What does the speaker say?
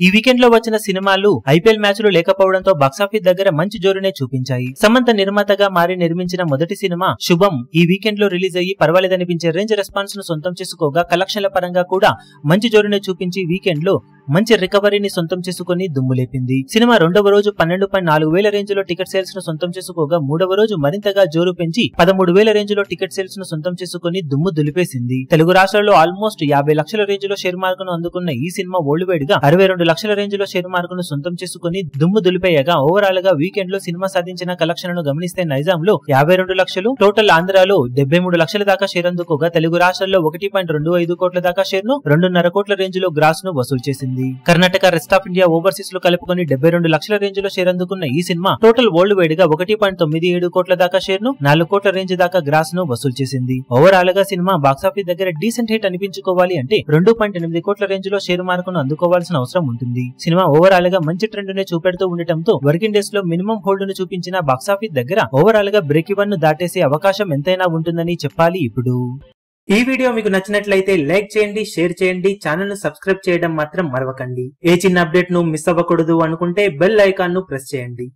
ఈ వీకెండ్ లో వచ్చిన సినిమాలు ఐపీఎల్ మ్యాచ్లు లేకపోవడంతో బాక్సాఫీస్ దగ్గర మంచి జోరునే చూపించాయి. సమంత నిర్మాతగా మారి నిర్మించిన మొదటి సినిమా శుభం ఈ వీకెండ్ లో రిలీజ్ అయ్యి పర్వాలేదనిపించే రేంజ్ రెస్పాన్స్ ను సొంతం చేసుకోగా కలెక్షన్ల పరంగా కూడా మంచి జోరునే చూపించి వీకెండ్ లో మంచి రికవరీని సొంతం చేసుకుని దుమ్ములేపింది. సినిమా రెండవ రోజు 12.4 వేల రేంజ్ లో టికెట్ సేల్స్ ను సొంతం చేసుకోగా మూడవ రోజు మరింతగా జోరు పెంచి 13,000 రేంజ్ లో టికెట్ సేల్స్ ను సొంతం చేసుకుని దుమ్ము దులిపేసింది. తెలుగు రాష్ట్రాల్లో ఆల్మోస్ట్ 50 లక్షల రేంజ్ లో షేర్ మార్కును అందుకున్న ఈ సినిమా వరల్డ్ వైడ్ గా 62 లక్షల రేంజ్ లో షేర్ మార్కును సొంతం చేసుకుని దుమ్ము దులిపేయగా ఓవరాల్ గా వీకెండ్ లో సినిమా సాధించిన కలెక్షన్ ను గమనిస్తే నైజాంలో 52 లక్షలు, టోటల్ ఆంధ్రాలో 73 లక్షల దాకా షేర్ అందుకోగా తెలుగు రాష్ట్రాల్లో 1.25 కోట్ల దాకా షేర్ ను 2.5 కోట్ల రేంజ్ లో గ్రాస్ ను వసూలు చేసింది. Karnataka, rest of India, overseas లో కలుపుకొని 72 లక్షల రేంజ్ లో షేర్ అందుకున్న ఈ సినిమా టోటల్ వరల్డ్ వైడ్ గా 1.97 కోట్ల దాకా షేర్ ను 4 కోట్ల రేంజ్ దాకా గ్రాస్ ను వసూలు చేసింది. ఓవరాల్ గా సినిమా బాక్సాఫీస్ దగ్గర డీసెంట్ హిట్ అనిపించుకోవాలి అంటే 2.8 కోట్ల రేంజ్ లో షేర్ మార్కును అందుకోవాల్సిన అవసరం ఉంటుంది. సినిమా ఓవరాల్ గా మంచి ట్రెండ్ నే చూపెడుతూ ఉండటంతో వర్కింగ్ డేస్ లో మినిమం హోల్డ్ ను చూపించిన బాక్సాఫీస్ దగ్గర ఓవరాల్ గా బ్రేక్ ఈవెన్ ను దాటేసే అవకాశం ఎంతైనా ఉంటుందని చెప్పాలి. ఇప్పుడు ఈ వీడియో మీకు నచ్చినట్లయితే లైక్ చేయండి, షేర్ చేయండి, ఛానల్ ను సబ్స్క్రైబ్ చేయడం మాత్రం మరవకండి. ఏ చిన్న అప్డేట్ ను మిస్ అవ్వకూడదు అనుకుంటే బెల్ ఐకాన్ ను ప్రెస్ చేయండి.